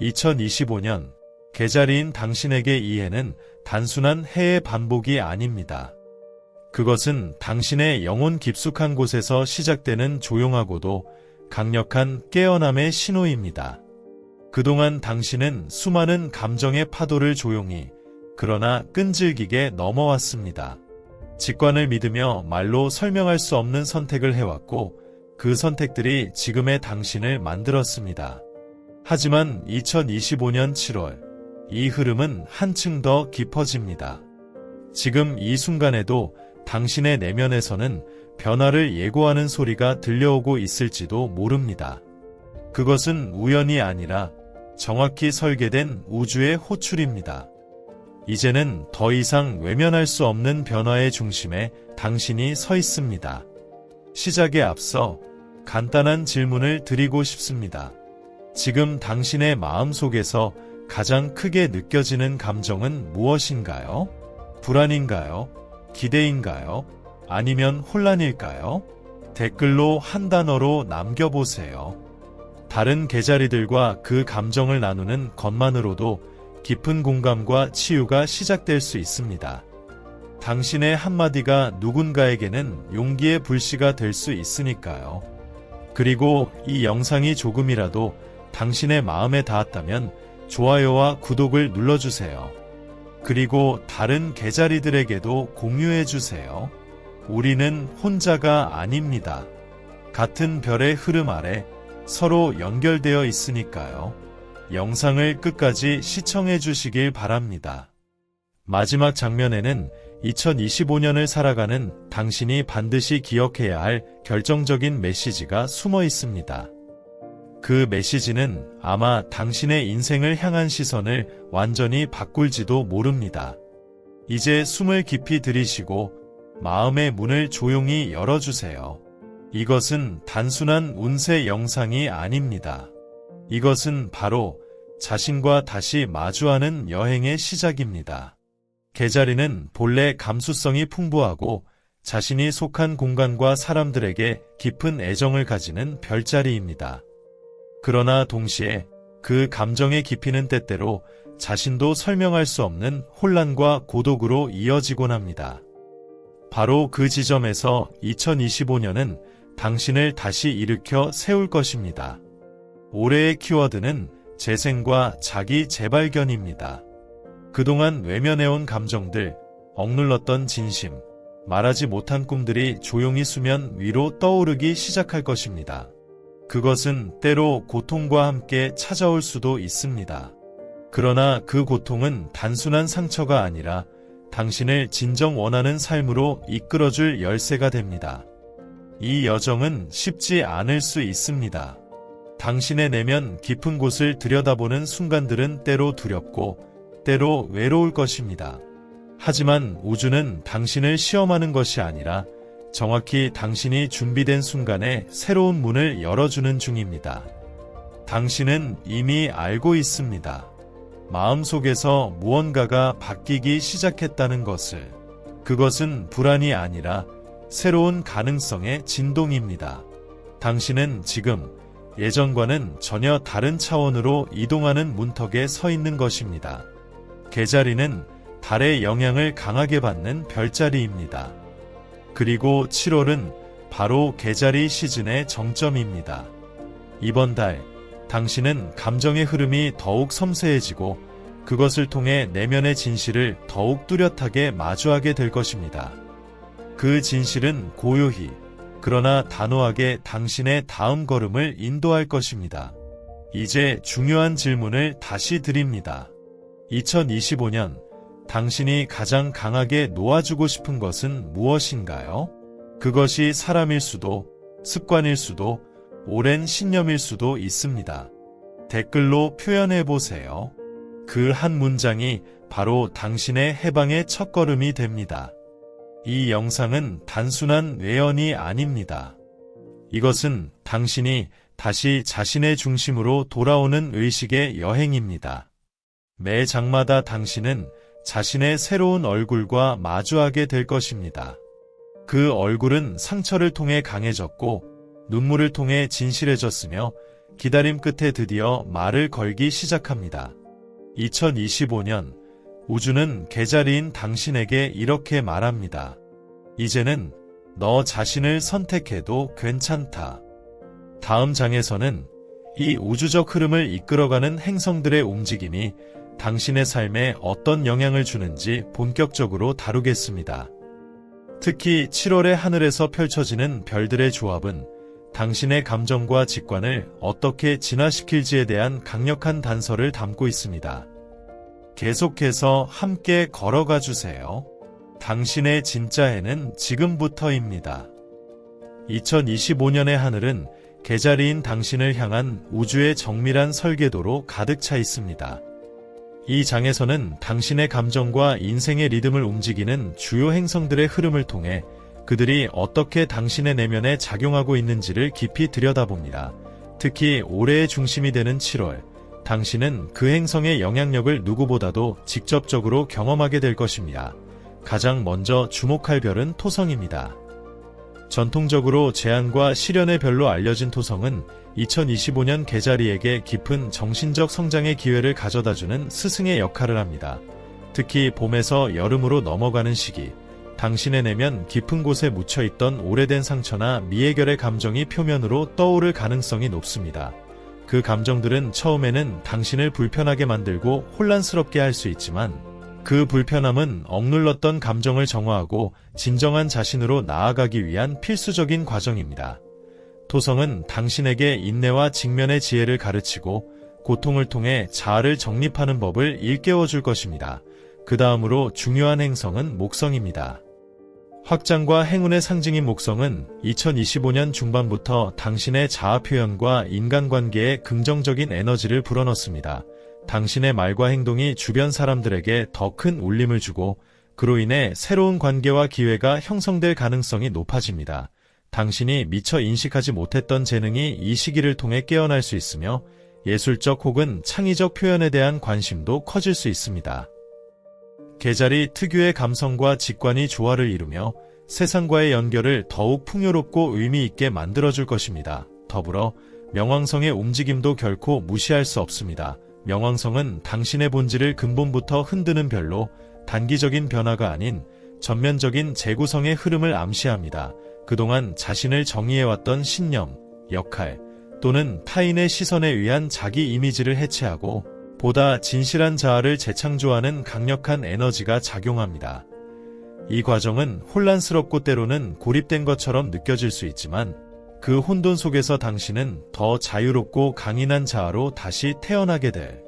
2025년 개자리인 당신에게 이 해는 단순한 해의 반복이 아닙니다. 그것은 당신의 영혼 깊숙한 곳에서 시작되는 조용하고도 강력한 깨어남의 신호입니다. 그동안 당신은 수많은 감정의 파도를 조용히 그러나 끈질기게 넘어왔습니다. 직관을 믿으며 말로 설명할 수 없는 선택을 해왔고 그 선택들이 지금의 당신을 만들었습니다. 하지만 2025년 7월 이 흐름은 한층 더 깊어집니다. 지금 이 순간에도 당신의 내면에서는 변화를 예고하는 소리가 들려오고 있을지도 모릅니다. 그것은 우연이 아니라 정확히 설계된 우주의 호출입니다. 이제는 더 이상 외면할 수 없는 변화의 중심에 당신이 서 있습니다. 시작에 앞서 간단한 질문을 드리고 싶습니다. 지금 당신의 마음 속에서 가장 크게 느껴지는 감정은 무엇인가요? 불안인가요? 기대인가요? 아니면 혼란일까요? 댓글로 한 단어로 남겨보세요. 다른 개자리들과 그 감정을 나누는 것만으로도 깊은 공감과 치유가 시작될 수 있습니다. 당신의 한마디가 누군가에게는 용기의 불씨가 될 수 있으니까요. 그리고 이 영상이 조금이라도 당신의 마음에 닿았다면 좋아요와 구독을 눌러주세요. 그리고 다른 개자리들에게도 공유해주세요. 우리는 혼자가 아닙니다. 같은 별의 흐름 아래 서로 연결되어 있으니까요. 영상을 끝까지 시청해 주시길 바랍니다. 마지막 장면에는 2025년을 살아가는 당신이 반드시 기억해야 할 결정적인 메시지가 숨어 있습니다. 그 메시지는 아마 당신의 인생을 향한 시선을 완전히 바꿀지도 모릅니다. 이제 숨을 깊이 들이쉬고 마음의 문을 조용히 열어주세요. 이것은 단순한 운세 영상이 아닙니다. 이것은 바로 자신과 다시 마주하는 여행의 시작입니다. 개자리는 본래 감수성이 풍부하고 자신이 속한 공간과 사람들에게 깊은 애정을 가지는 별자리입니다. 그러나 동시에 그 감정의 깊이는 때때로 자신도 설명할 수 없는 혼란과 고독으로 이어지곤 합니다. 바로 그 지점에서 2025년은 당신을 다시 일으켜 세울 것입니다. 올해의 키워드는 재생과 자기 재발견입니다. 그동안 외면해온 감정들, 억눌렀던 진심, 말하지 못한 꿈들이 조용히 수면 위로 떠오르기 시작할 것입니다. 그것은 때로 고통과 함께 찾아올 수도 있습니다. 그러나 그 고통은 단순한 상처가 아니라 당신을 진정 원하는 삶으로 이끌어줄 열쇠가 됩니다. 이 여정은 쉽지 않을 수 있습니다. 당신의 내면 깊은 곳을 들여다보는 순간들은 때로 두렵고 때로 외로울 것입니다. 하지만 우주는 당신을 시험하는 것이 아니라 정확히 당신이 준비된 순간에 새로운 문을 열어주는 중입니다. 당신은 이미 알고 있습니다. 마음속에서 무언가가 바뀌기 시작했다는 것을. 그것은 불안이 아니라 새로운 가능성의 진동입니다. 당신은 지금 예전과는 전혀 다른 차원으로 이동하는 문턱에 서 있는 것입니다. 개자리는 달의 영향을 강하게 받는 별자리입니다. 그리고 7월은 바로 개자리 시즌의 정점입니다. 이번 달, 당신은 감정의 흐름이 더욱 섬세해지고 그것을 통해 내면의 진실을 더욱 뚜렷하게 마주하게 될 것입니다. 그 진실은 고요히, 그러나 단호하게 당신의 다음 걸음을 인도할 것입니다. 이제 중요한 질문을 다시 드립니다. 2025년, 당신이 가장 강하게 놓아주고 싶은 것은 무엇인가요? 그것이 사람일 수도, 습관일 수도, 오랜 신념일 수도 있습니다. 댓글로 표현해보세요. 그 한 문장이 바로 당신의 해방의 첫걸음이 됩니다. 이 영상은 단순한 외연이 아닙니다. 이것은 당신이 다시 자신의 중심으로 돌아오는 의식의 여행입니다. 매 장마다 당신은 자신의 새로운 얼굴과 마주하게 될 것입니다. 그 얼굴은 상처를 통해 강해졌고 눈물을 통해 진실해졌으며 기다림 끝에 드디어 말을 걸기 시작합니다. 2025년 우주는 개자리인 당신에게 이렇게 말합니다. 이제는 너 자신을 선택해도 괜찮다. 다음 장에서는 이 우주적 흐름을 이끌어가는 행성들의 움직임이 당신의 삶에 어떤 영향을 주는지 본격적으로 다루겠습니다. 특히 7월의 하늘에서 펼쳐지는 별들의 조합은 당신의 감정과 직관을 어떻게 진화시킬지에 대한 강력한 단서를 담고 있습니다. 계속해서 함께 걸어가 주세요. 당신의 진짜 해는 지금부터입니다. 2025년의 하늘은 개자리인 당신을 향한 우주의 정밀한 설계도로 가득 차 있습니다. 이 장에서는 당신의 감정과 인생의 리듬을 움직이는 주요 행성들의 흐름을 통해 그들이 어떻게 당신의 내면에 작용하고 있는지를 깊이 들여다봅니다. 특히 올해의 중심이 되는 7월, 당신은 그 행성의 영향력을 누구보다도 직접적으로 경험하게 될 것입니다. 가장 먼저 주목할 별은 토성입니다. 전통적으로 재앙과 시련의 별로 알려진 토성은 2025년 개자리에게 깊은 정신적 성장의 기회를 가져다주는 스승의 역할을 합니다. 특히 봄에서 여름으로 넘어가는 시기, 당신의 내면 깊은 곳에 묻혀있던 오래된 상처나 미해결의 감정이 표면으로 떠오를 가능성이 높습니다. 그 감정들은 처음에는 당신을 불편하게 만들고 혼란스럽게 할 수 있지만 그 불편함은 억눌렀던 감정을 정화하고 진정한 자신으로 나아가기 위한 필수적인 과정입니다. 토성은 당신에게 인내와 직면의 지혜를 가르치고 고통을 통해 자아를 정립하는 법을 일깨워 줄 것입니다. 그 다음으로 중요한 행성은 목성입니다. 확장과 행운의 상징인 목성은 2025년 중반부터 당신의 자아 표현과 인간관계에 긍정적인 에너지를 불어넣습니다. 당신의 말과 행동이 주변 사람들에게 더 큰 울림을 주고 그로 인해 새로운 관계와 기회가 형성될 가능성이 높아집니다. 당신이 미처 인식하지 못했던 재능이 이 시기를 통해 깨어날 수 있으며 예술적 혹은 창의적 표현에 대한 관심도 커질 수 있습니다. 개자리 특유의 감성과 직관이 조화를 이루며 세상과의 연결을 더욱 풍요롭고 의미 있게 만들어줄 것입니다. 더불어 명왕성의 움직임도 결코 무시할 수 없습니다. 명왕성은 당신의 본질을 근본부터 흔드는 별로 단기적인 변화가 아닌 전면적인 재구성의 흐름을 암시합니다. 그동안 자신을 정의해왔던 신념, 역할 또는 타인의 시선에 의한 자기 이미지를 해체하고 보다 진실한 자아를 재창조하는 강력한 에너지가 작용합니다. 이 과정은 혼란스럽고 때로는 고립된 것처럼 느껴질 수 있지만 그 혼돈 속에서 당신은 더 자유롭고 강인한 자아로 다시 태어나게 될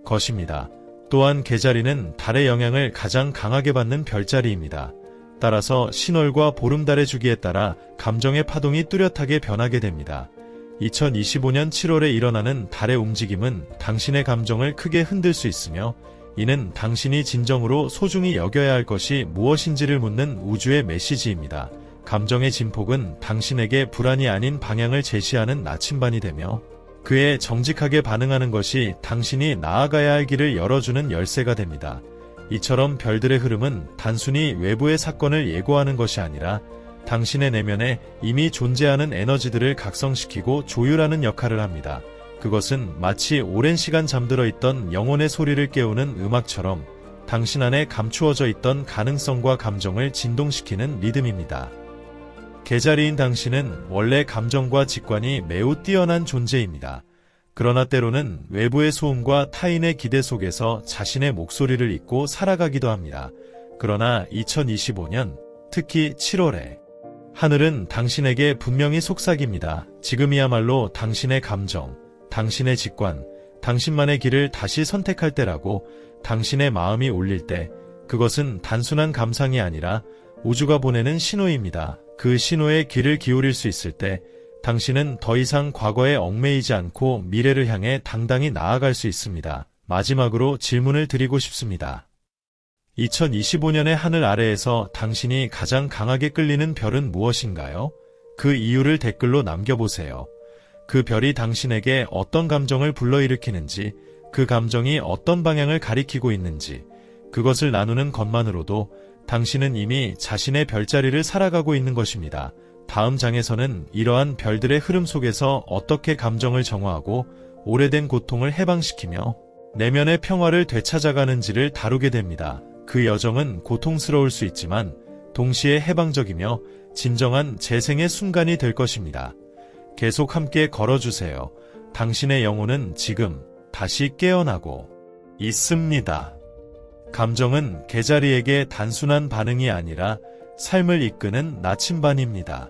것입니다. 또한 개자리는 달의 영향을 가장 강하게 받는 별자리입니다. 따라서 신월과 보름달의 주기에 따라 감정의 파동이 뚜렷하게 변하게 됩니다. 2025년 7월에 일어나는 달의 움직임은 당신의 감정을 크게 흔들 수 있으며 이는 당신이 진정으로 소중히 여겨야 할 것이 무엇인지를 묻는 우주의 메시지입니다. 감정의 진폭은 당신에게 불안이 아닌 방향을 제시하는 나침반이 되며 그에 정직하게 반응하는 것이 당신이 나아가야 할 길을 열어주는 열쇠가 됩니다. 이처럼 별들의 흐름은 단순히 외부의 사건을 예고하는 것이 아니라 당신의 내면에 이미 존재하는 에너지들을 각성시키고 조율하는 역할을 합니다. 그것은 마치 오랜 시간 잠들어 있던 영혼의 소리를 깨우는 음악처럼 당신 안에 감추어져 있던 가능성과 감정을 진동시키는 리듬입니다. 개자리인 당신은 원래 감정과 직관이 매우 뛰어난 존재입니다. 그러나 때로는 외부의 소음과 타인의 기대 속에서 자신의 목소리를 잊고 살아가기도 합니다. 그러나 2025년, 특히 7월에 하늘은 당신에게 분명히 속삭입니다. 지금이야말로 당신의 감정, 당신의 직관, 당신만의 길을 다시 선택할 때라고. 당신의 마음이 울릴 때 그것은 단순한 감상이 아니라 우주가 보내는 신호입니다. 그 신호에 귀를 기울일 수 있을 때 당신은 더 이상 과거에 얽매이지 않고 미래를 향해 당당히 나아갈 수 있습니다. 마지막으로 질문을 드리고 싶습니다. 2025년의 하늘 아래에서 당신이 가장 강하게 끌리는 별은 무엇인가요? 그 이유를 댓글로 남겨보세요. 그 별이 당신에게 어떤 감정을 불러일으키는지, 그 감정이 어떤 방향을 가리키고 있는지, 그것을 나누는 것만으로도 당신은 이미 자신의 별자리를 살아가고 있는 것입니다. 다음 장에서는 이러한 별들의 흐름 속에서 어떻게 감정을 정화하고 오래된 고통을 해방시키며 내면의 평화를 되찾아가는지를 다루게 됩니다. 그 여정은 고통스러울 수 있지만 동시에 해방적이며 진정한 재생의 순간이 될 것입니다. 계속 함께 걸어주세요. 당신의 영혼은 지금 다시 깨어나고 있습니다. 감정은 개자리에게 단순한 반응이 아니라 삶을 이끄는 나침반입니다.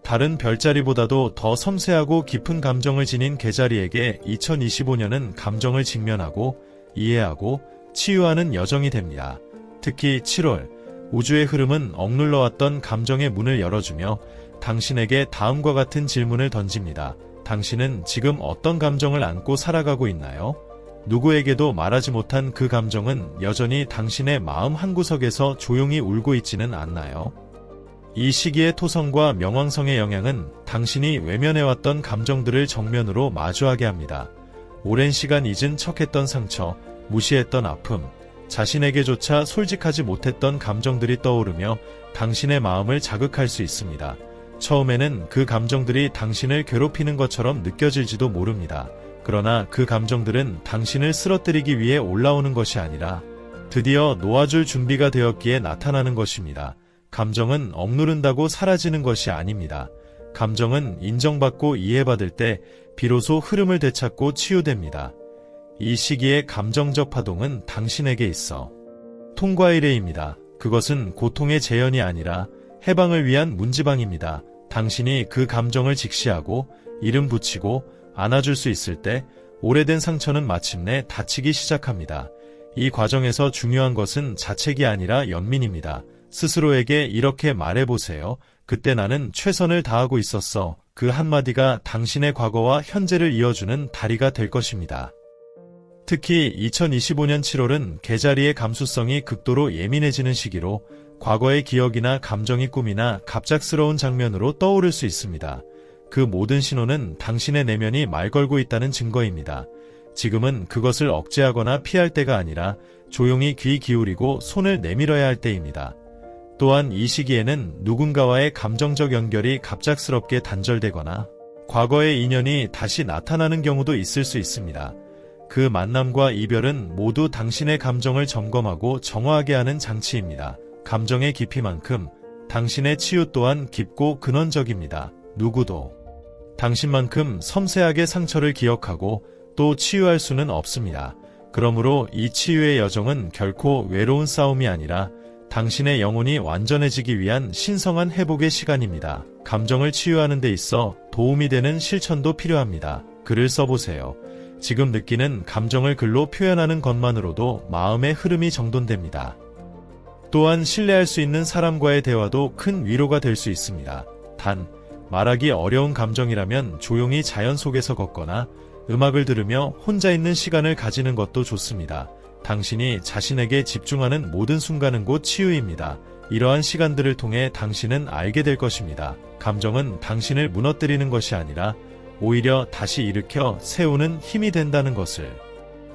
다른 별자리보다도 더 섬세하고 깊은 감정을 지닌 개자리에게 2025년은 감정을 직면하고 이해하고 치유하는 여정이 됩니다. 특히 7월, 우주의 흐름은 억눌러왔던 감정의 문을 열어주며 당신에게 다음과 같은 질문을 던집니다. 당신은 지금 어떤 감정을 안고 살아가고 있나요? 누구에게도 말하지 못한 그 감정은 여전히 당신의 마음 한구석에서 조용히 울고 있지는 않나요? 이 시기의 토성과 명왕성의 영향은 당신이 외면해왔던 감정들을 정면으로 마주하게 합니다. 오랜 시간 잊은 척했던 상처, 무시했던 아픔, 자신에게조차 솔직하지 못했던 감정들이 떠오르며 당신의 마음을 자극할 수 있습니다. 처음에는 그 감정들이 당신을 괴롭히는 것처럼 느껴질지도 모릅니다. 그러나 그 감정들은 당신을 쓰러뜨리기 위해 올라오는 것이 아니라 드디어 놓아줄 준비가 되었기에 나타나는 것입니다. 감정은 억누른다고 사라지는 것이 아닙니다. 감정은 인정받고 이해받을 때 비로소 흐름을 되찾고 치유됩니다. 이 시기의 감정적 파동은 당신에게 있어 통과의 례입니다. 그것은 고통의 재현이 아니라 해방을 위한 문지방입니다. 당신이 그 감정을 직시하고 이름 붙이고 안아줄 수 있을 때 오래된 상처는 마침내 닫히기 시작합니다. 이 과정에서 중요한 것은 자책이 아니라 연민입니다. 스스로에게 이렇게 말해보세요. 그때 나는 최선을 다하고 있었어. 그 한마디가 당신의 과거와 현재를 이어주는 다리가 될 것입니다. 특히 2025년 7월은 개자리의 감수성이 극도로 예민해지는 시기로 과거의 기억이나 감정이 꿈이나 갑작스러운 장면으로 떠오를 수 있습니다. 그 모든 신호는 당신의 내면이 말 걸고 있다는 증거입니다. 지금은 그것을 억제하거나 피할 때가 아니라 조용히 귀 기울이고 손을 내밀어야 할 때입니다. 또한 이 시기에는 누군가와의 감정적 연결이 갑작스럽게 단절되거나 과거의 인연이 다시 나타나는 경우도 있을 수 있습니다. 그 만남과 이별은 모두 당신의 감정을 점검하고 정화하게 하는 장치입니다. 감정의 깊이만큼 당신의 치유 또한 깊고 근원적입니다. 누구도 당신만큼 섬세하게 상처를 기억하고 또 치유할 수는 없습니다. 그러므로 이 치유의 여정은 결코 외로운 싸움이 아니라 당신의 영혼이 완전해지기 위한 신성한 회복의 시간입니다. 감정을 치유하는 데 있어 도움이 되는 실천도 필요합니다. 글을 써보세요. 지금 느끼는 감정을 글로 표현하는 것만으로도 마음의 흐름이 정돈됩니다. 또한 신뢰할 수 있는 사람과의 대화도 큰 위로가 될 수 있습니다. 단, 말하기 어려운 감정이라면 조용히 자연 속에서 걷거나 음악을 들으며 혼자 있는 시간을 가지는 것도 좋습니다. 당신이 자신에게 집중하는 모든 순간은 곧 치유입니다. 이러한 시간들을 통해 당신은 알게 될 것입니다. 감정은 당신을 무너뜨리는 것이 아니라 오히려 다시 일으켜 세우는 힘이 된다는 것을.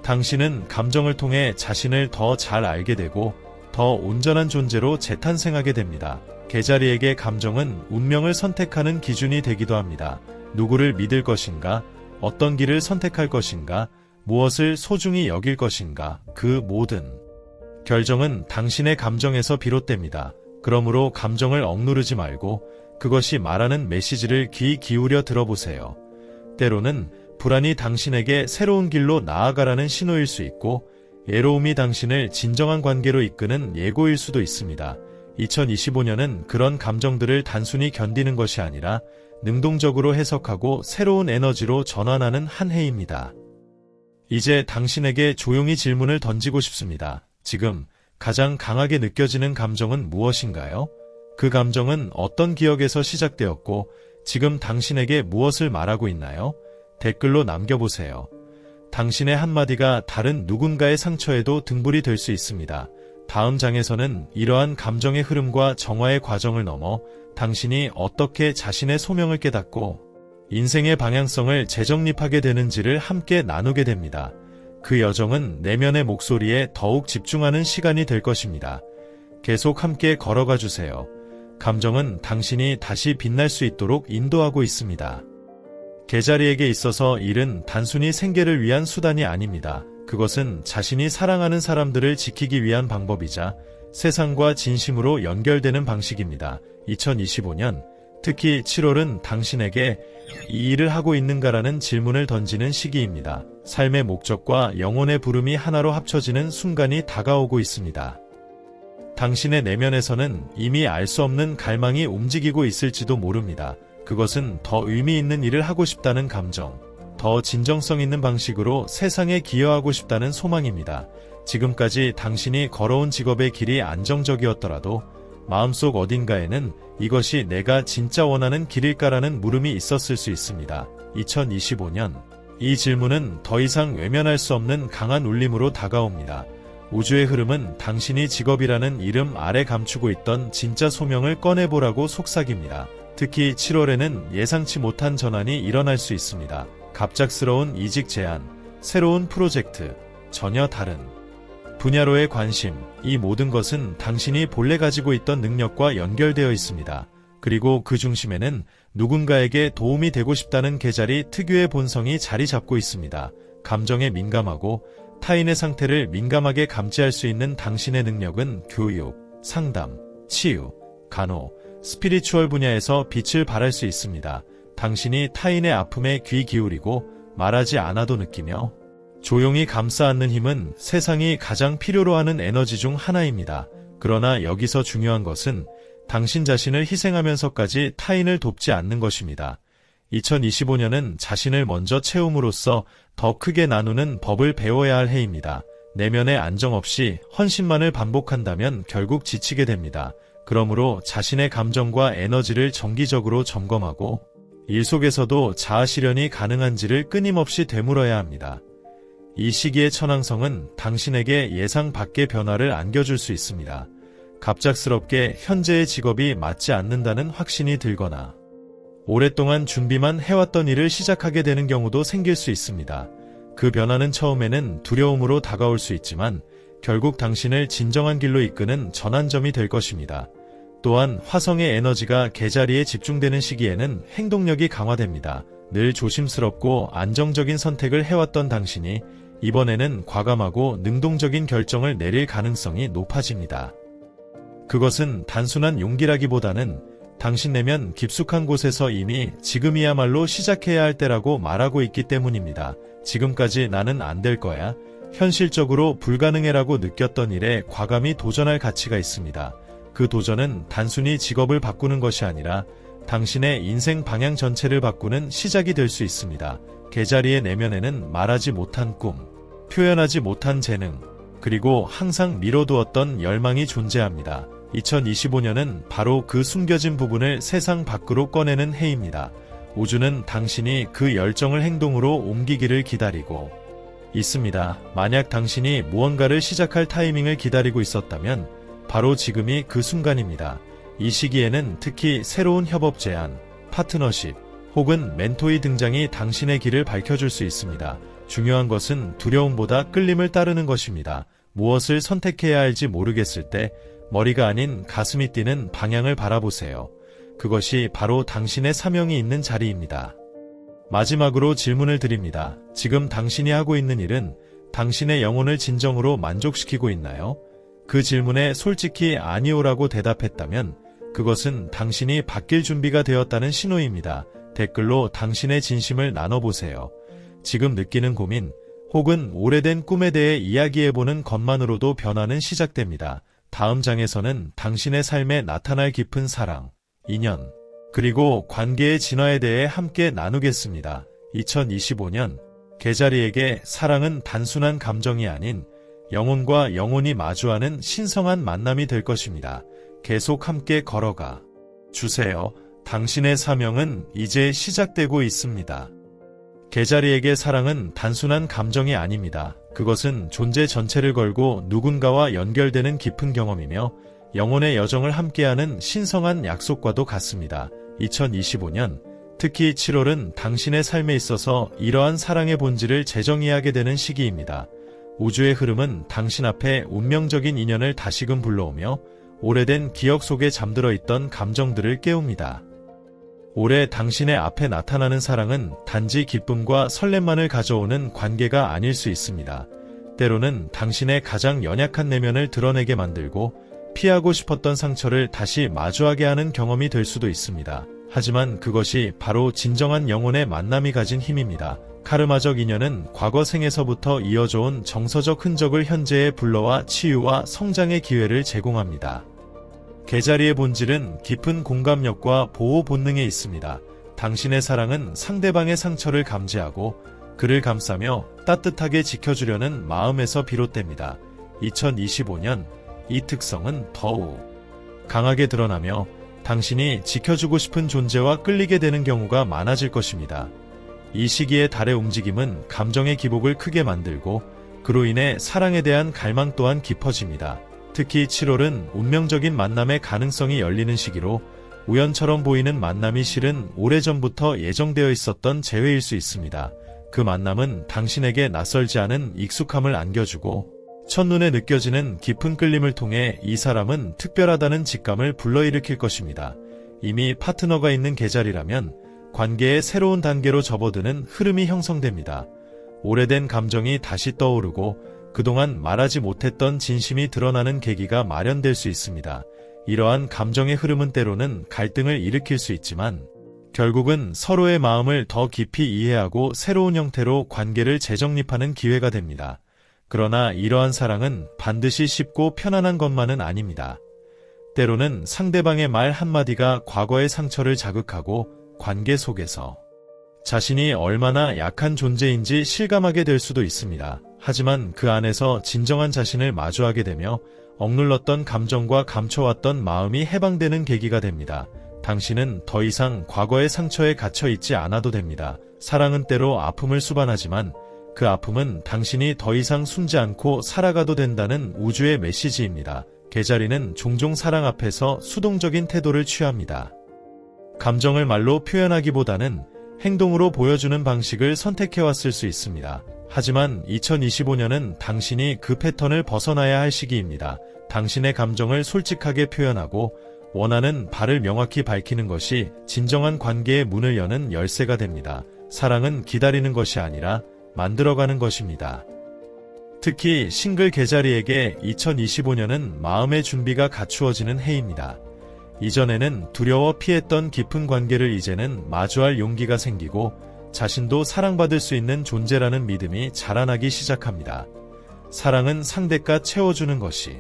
당신은 감정을 통해 자신을 더 잘 알게 되고 더 온전한 존재로 재탄생하게 됩니다. 개자리에게 감정은 운명을 선택하는 기준이 되기도 합니다. 누구를 믿을 것인가, 어떤 길을 선택할 것인가, 무엇을 소중히 여길 것인가, 그 모든 결정은 당신의 감정에서 비롯됩니다. 그러므로 감정을 억누르지 말고 그것이 말하는 메시지를 귀 기울여 들어보세요. 때로는 불안이 당신에게 새로운 길로 나아가라는 신호일 수 있고 애로움이 당신을 진정한 관계로 이끄는 예고일 수도 있습니다. 2025년은 그런 감정들을 단순히 견디는 것이 아니라 능동적으로 해석하고 새로운 에너지로 전환하는 한 해입니다. 이제 당신에게 조용히 질문을 던지고 싶습니다. 지금 가장 강하게 느껴지는 감정은 무엇인가요? 그 감정은 어떤 기억에서 시작되었고 지금 당신에게 무엇을 말하고 있나요? 댓글로 남겨보세요. 당신의 한마디가 다른 누군가의 상처에도 등불이 될 수 있습니다. 다음 장에서는 이러한 감정의 흐름과 정화의 과정을 넘어 당신이 어떻게 자신의 소명을 깨닫고 인생의 방향성을 재정립하게 되는지를 함께 나누게 됩니다. 그 여정은 내면의 목소리에 더욱 집중하는 시간이 될 것입니다. 계속 함께 걸어가 주세요. 감정은 당신이 다시 빛날 수 있도록 인도하고 있습니다. 개자리에게 있어서 일은 단순히 생계를 위한 수단이 아닙니다. 그것은 자신이 사랑하는 사람들을 지키기 위한 방법이자 세상과 진심으로 연결되는 방식입니다. 2025년, 특히 7월은 당신에게 이 일을 하고 있는가라는 질문을 던지는 시기입니다. 삶의 목적과 영혼의 부름이 하나로 합쳐지는 순간이 다가오고 있습니다. 당신의 내면에서는 이미 알 수 없는 갈망이 움직이고 있을지도 모릅니다. 그것은 더 의미 있는 일을 하고 싶다는 감정, 더 진정성 있는 방식으로 세상에 기여하고 싶다는 소망입니다. 지금까지 당신이 걸어온 직업의 길이 안정적이었더라도 마음속 어딘가에는 이것이 내가 진짜 원하는 길일까라는 물음이 있었을 수 있습니다. 2025년, 이 질문은 더 이상 외면할 수 없는 강한 울림으로 다가옵니다. 우주의 흐름은 당신이 직업이라는 이름 아래 감추고 있던 진짜 소명을 꺼내보라고 속삭입니다. 특히 7월에는 예상치 못한 전환이 일어날 수 있습니다. 갑작스러운 이직 제안, 새로운 프로젝트, 전혀 다른 분야로의 관심, 이 모든 것은 당신이 본래 가지고 있던 능력과 연결되어 있습니다. 그리고 그 중심에는 누군가에게 도움이 되고 싶다는 개자리 특유의 본성이 자리 잡고 있습니다. 감정에 민감하고 타인의 상태를 민감하게 감지할 수 있는 당신의 능력은 교육, 상담, 치유, 간호, 스피리추얼 분야에서 빛을 발할 수 있습니다. 당신이 타인의 아픔에 귀 기울이고 말하지 않아도 느끼며 조용히 감싸 안는 힘은 세상이 가장 필요로 하는 에너지 중 하나입니다. 그러나 여기서 중요한 것은 당신 자신을 희생하면서까지 타인을 돕지 않는 것입니다. 2025년은 자신을 먼저 채움으로써 더 크게 나누는 법을 배워야 할 해입니다. 내면의 안정 없이 헌신만을 반복한다면 결국 지치게 됩니다. 그러므로 자신의 감정과 에너지를 정기적으로 점검하고 일 속에서도 자아 실현이 가능한지를 끊임없이 되물어야 합니다. 이 시기의 천왕성은 당신에게 예상 밖의 변화를 안겨줄 수 있습니다. 갑작스럽게 현재의 직업이 맞지 않는다는 확신이 들거나 오랫동안 준비만 해왔던 일을 시작하게 되는 경우도 생길 수 있습니다. 그 변화는 처음에는 두려움으로 다가올 수 있지만 결국 당신을 진정한 길로 이끄는 전환점이 될 것입니다. 또한 화성의 에너지가 개자리에 집중되는 시기에는 행동력이 강화됩니다. 늘 조심스럽고 안정적인 선택을 해왔던 당신이 이번에는 과감하고 능동적인 결정을 내릴 가능성이 높아집니다. 그것은 단순한 용기라기보다는 당신 내면 깊숙한 곳에서 이미 지금이야말로 시작해야 할 때라고 말하고 있기 때문입니다. 지금까지 나는 안 될 거야, 현실적으로 불가능해라고 느꼈던 일에 과감히 도전할 가치가 있습니다. 그 도전은 단순히 직업을 바꾸는 것이 아니라 당신의 인생 방향 전체를 바꾸는 시작이 될 수 있습니다. 개자리의 내면에는 말하지 못한 꿈, 표현하지 못한 재능, 그리고 항상 미뤄두었던 열망이 존재합니다. 2025년은 바로 그 숨겨진 부분을 세상 밖으로 꺼내는 해입니다. 우주는 당신이 그 열정을 행동으로 옮기기를 기다리고 있습니다. 만약 당신이 무언가를 시작할 타이밍을 기다리고 있었다면 바로 지금이 그 순간입니다. 이 시기에는 특히 새로운 협업 제안, 파트너십, 혹은 멘토의 등장이 당신의 길을 밝혀줄 수 있습니다. 중요한 것은 두려움보다 끌림을 따르는 것입니다. 무엇을 선택해야 할지 모르겠을 때 머리가 아닌 가슴이 뛰는 방향을 바라보세요. 그것이 바로 당신의 사명이 있는 자리입니다. 마지막으로 질문을 드립니다. 지금 당신이 하고 있는 일은 당신의 영혼을 진정으로 만족시키고 있나요? 그 질문에 솔직히 아니오라고 대답했다면 그것은 당신이 바뀔 준비가 되었다는 신호입니다. 댓글로 당신의 진심을 나눠보세요. 지금 느끼는 고민 혹은 오래된 꿈에 대해 이야기해보는 것만으로도 변화는 시작됩니다. 다음 장에서는 당신의 삶에 나타날 깊은 사랑, 인연, 그리고 관계의 진화에 대해 함께 나누겠습니다. 2025년 개자리에게 사랑은 단순한 감정이 아닌 영혼과 영혼이 마주하는 신성한 만남이 될 것입니다. 계속 함께 걸어가 주세요. 당신의 사명은 이제 시작되고 있습니다. 개자리에게 사랑은 단순한 감정이 아닙니다. 그것은 존재 전체를 걸고 누군가와 연결되는 깊은 경험이며 영혼의 여정을 함께하는 신성한 약속과도 같습니다. 2025년, 특히 7월은 당신의 삶에 있어서 이러한 사랑의 본질을 재정의하게 되는 시기입니다. 우주의 흐름은 당신 앞에 운명적인 인연을 다시금 불러오며 오래된 기억 속에 잠들어 있던 감정들을 깨웁니다. 올해 당신의 앞에 나타나는 사랑은 단지 기쁨과 설렘만을 가져오는 관계가 아닐 수 있습니다. 때로는 당신의 가장 연약한 내면을 드러내게 만들고 피하고 싶었던 상처를 다시 마주하게 하는 경험이 될 수도 있습니다. 하지만 그것이 바로 진정한 영혼의 만남이 가진 힘입니다. 카르마적 인연은 과거 생에서부터 이어져온 정서적 흔적을 현재에 불러와 치유와 성장의 기회를 제공합니다. 개자리의 본질은 깊은 공감력과 보호 본능에 있습니다. 당신의 사랑은 상대방의 상처를 감지하고 그를 감싸며 따뜻하게 지켜주려는 마음에서 비롯됩니다. 2025년 이 특성은 더욱 강하게 드러나며 당신이 지켜주고 싶은 존재와 끌리게 되는 경우가 많아질 것입니다. 이 시기의 달의 움직임은 감정의 기복을 크게 만들고 그로 인해 사랑에 대한 갈망 또한 깊어집니다. 특히 7월은 운명적인 만남의 가능성이 열리는 시기로 우연처럼 보이는 만남이 실은 오래전부터 예정되어 있었던 재회일 수 있습니다. 그 만남은 당신에게 낯설지 않은 익숙함을 안겨주고 첫눈에 느껴지는 깊은 끌림을 통해 이 사람은 특별하다는 직감을 불러일으킬 것입니다. 이미 파트너가 있는 계절이라면 관계의 새로운 단계로 접어드는 흐름이 형성됩니다. 오래된 감정이 다시 떠오르고 그동안 말하지 못했던 진심이 드러나는 계기가 마련될 수 있습니다. 이러한 감정의 흐름은 때로는 갈등을 일으킬 수 있지만 결국은 서로의 마음을 더 깊이 이해하고 새로운 형태로 관계를 재정립하는 기회가 됩니다. 그러나 이러한 사랑은 반드시 쉽고 편안한 것만은 아닙니다. 때로는 상대방의 말 한마디가 과거의 상처를 자극하고 관계 속에서 자신이 얼마나 약한 존재인지 실감하게 될 수도 있습니다. 하지만 그 안에서 진정한 자신을 마주하게 되며 억눌렀던 감정과 감춰왔던 마음이 해방되는 계기가 됩니다. 당신은 더 이상 과거의 상처에 갇혀 있지 않아도 됩니다. 사랑은 때로 아픔을 수반하지만 그 아픔은 당신이 더 이상 숨지 않고 살아가도 된다는 우주의 메시지입니다. 개자리는 종종 사랑 앞에서 수동적인 태도를 취합니다. 감정을 말로 표현하기보다는 행동으로 보여주는 방식을 선택해왔을 수 있습니다. 하지만 2025년은 당신이 그 패턴을 벗어나야 할 시기입니다. 당신의 감정을 솔직하게 표현하고 원하는 바를 명확히 밝히는 것이 진정한 관계의 문을 여는 열쇠가 됩니다. 사랑은 기다리는 것이 아니라 만들어가는 것입니다. 특히 싱글 개자리에게 2025년은 마음의 준비가 갖추어지는 해입니다. 이전에는 두려워 피했던 깊은 관계를 이제는 마주할 용기가 생기고 자신도 사랑받을 수 있는 존재라는 믿음이 자라나기 시작합니다. 사랑은 상대가 채워주는 것이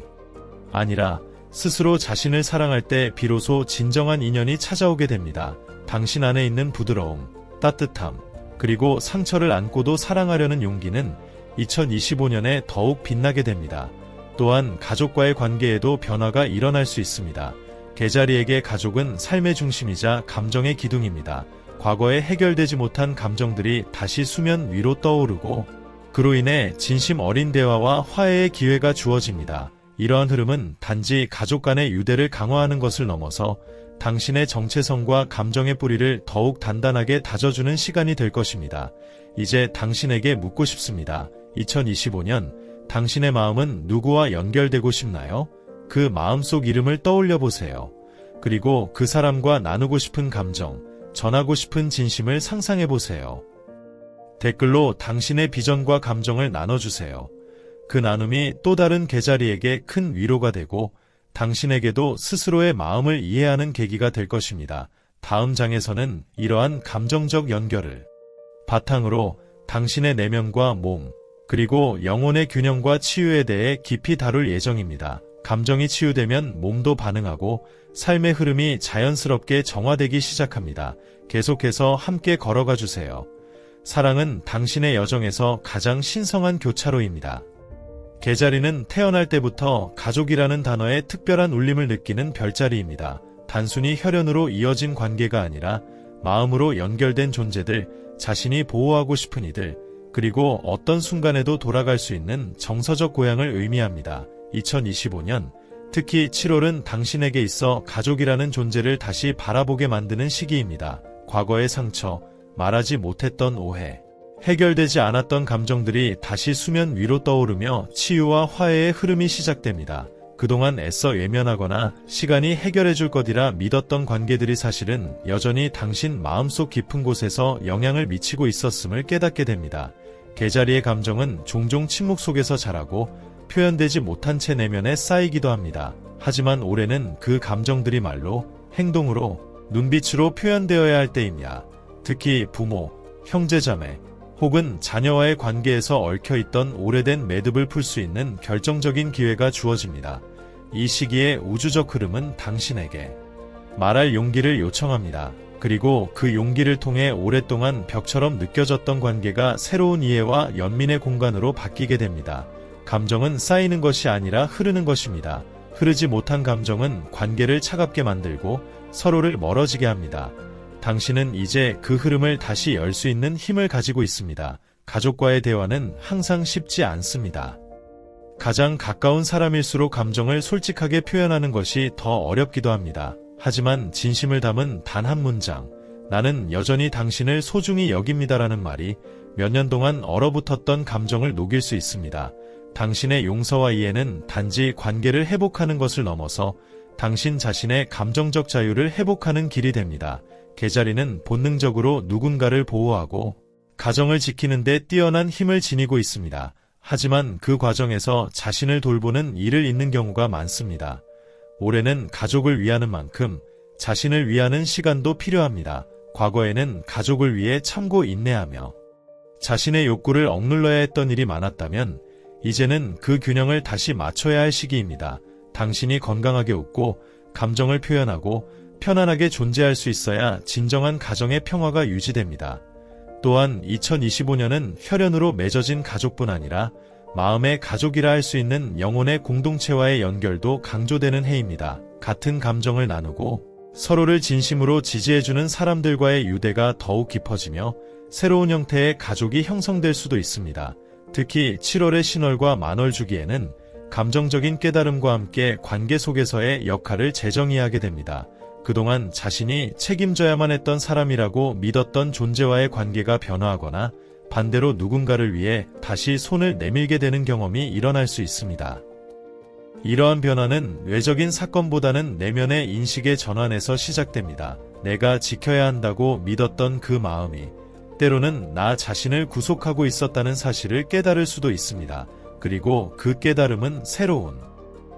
아니라 스스로 자신을 사랑할 때 비로소 진정한 인연이 찾아오게 됩니다. 당신 안에 있는 부드러움, 따뜻함, 그리고 상처를 안고도 사랑하려는 용기는 2025년에 더욱 빛나게 됩니다. 또한 가족과의 관계에도 변화가 일어날 수 있습니다. 개자리에게 가족은 삶의 중심이자 감정의 기둥입니다. 과거에 해결되지 못한 감정들이 다시 수면 위로 떠오르고 그로 인해 진심 어린 대화와 화해의 기회가 주어집니다. 이러한 흐름은 단지 가족 간의 유대를 강화하는 것을 넘어서 당신의 정체성과 감정의 뿌리를 더욱 단단하게 다져주는 시간이 될 것입니다. 이제 당신에게 묻고 싶습니다. 2025년 당신의 마음은 누구와 연결되고 싶나요? 그 마음속 이름을 떠올려 보세요. 그리고 그 사람과 나누고 싶은 감정, 전하고 싶은 진심을 상상해 보세요. 댓글로 당신의 비전과 감정을 나눠주세요. 그 나눔이 또 다른 개자리에게 큰 위로가 되고 당신에게도 스스로의 마음을 이해하는 계기가 될 것입니다. 다음 장에서는 이러한 감정적 연결을 바탕으로 당신의 내면과 몸, 그리고 영혼의 균형과 치유에 대해 깊이 다룰 예정입니다. 감정이 치유되면 몸도 반응하고 삶의 흐름이 자연스럽게 정화되기 시작합니다. 계속해서 함께 걸어가 주세요. 사랑은 당신의 여정에서 가장 신성한 교차로입니다. 개자리는 태어날 때부터 가족이라는 단어의 특별한 울림을 느끼는 별자리입니다. 단순히 혈연으로 이어진 관계가 아니라 마음으로 연결된 존재들, 자신이 보호하고 싶은 이들, 그리고 어떤 순간에도 돌아갈 수 있는 정서적 고향을 의미합니다. 2025년, 특히 7월은 당신에게 있어 가족이라는 존재를 다시 바라보게 만드는 시기입니다. 과거의 상처, 말하지 못했던 오해, 해결되지 않았던 감정들이 다시 수면 위로 떠오르며 치유와 화해의 흐름이 시작됩니다. 그동안 애써 외면하거나 시간이 해결해줄 것이라 믿었던 관계들이 사실은 여전히 당신 마음속 깊은 곳에서 영향을 미치고 있었음을 깨닫게 됩니다. 개자리의 감정은 종종 침묵 속에서 자라고 표현되지 못한 채 내면에 쌓이기도 합니다. 하지만 올해는 그 감정들이 말로, 행동으로, 눈빛으로 표현되어야 할 때입니다. 특히 부모, 형제자매, 혹은 자녀와의 관계에서 얽혀있던 오래된 매듭을 풀 수 있는 결정적인 기회가 주어집니다. 이 시기의 우주적 흐름은 당신에게 말할 용기를 요청합니다. 그리고 그 용기를 통해 오랫동안 벽처럼 느껴졌던 관계가 새로운 이해와 연민의 공간으로 바뀌게 됩니다. 감정은 쌓이는 것이 아니라 흐르는 것입니다. 흐르지 못한 감정은 관계를 차갑게 만들고 서로를 멀어지게 합니다. 당신은 이제 그 흐름을 다시 열 수 있는 힘을 가지고 있습니다. 가족과의 대화는 항상 쉽지 않습니다. 가장 가까운 사람일수록 감정을 솔직하게 표현하는 것이 더 어렵기도 합니다. 하지만 진심을 담은 단 한 문장, 나는 여전히 당신을 소중히 여깁니다라는 말이 몇 년 동안 얼어붙었던 감정을 녹일 수 있습니다. 당신의 용서와 이해는 단지 관계를 회복하는 것을 넘어서 당신 자신의 감정적 자유를 회복하는 길이 됩니다. 개자리는 본능적으로 누군가를 보호하고 가정을 지키는 데 뛰어난 힘을 지니고 있습니다. 하지만 그 과정에서 자신을 돌보는 일을 잊는 경우가 많습니다. 올해는 가족을 위하는 만큼 자신을 위하는 시간도 필요합니다. 과거에는 가족을 위해 참고 인내하며 자신의 욕구를 억눌러야 했던 일이 많았다면 이제는 그 균형을 다시 맞춰야 할 시기입니다. 당신이 건강하게 웃고 감정을 표현하고 편안하게 존재할 수 있어야 진정한 가정의 평화가 유지됩니다. 또한 2025년은 혈연으로 맺어진 가족뿐 아니라 마음의 가족이라 할 수 있는 영혼의 공동체와의 연결도 강조되는 해입니다. 같은 감정을 나누고 서로를 진심으로 지지해주는 사람들과의 유대가 더욱 깊어지며 새로운 형태의 가족이 형성될 수도 있습니다. 특히 7월의 신월과 만월 주기에는 감정적인 깨달음과 함께 관계 속에서의 역할을 재정의하게 됩니다. 그동안 자신이 책임져야만 했던 사람이라고 믿었던 존재와의 관계가 변화하거나 반대로 누군가를 위해 다시 손을 내밀게 되는 경험이 일어날 수 있습니다. 이러한 변화는 외적인 사건보다는 내면의 인식의 전환에서 시작됩니다. 내가 지켜야 한다고 믿었던 그 마음이 때로는 나 자신을 구속하고 있었다는 사실을 깨달을 수도 있습니다. 그리고 그 깨달음은 새로운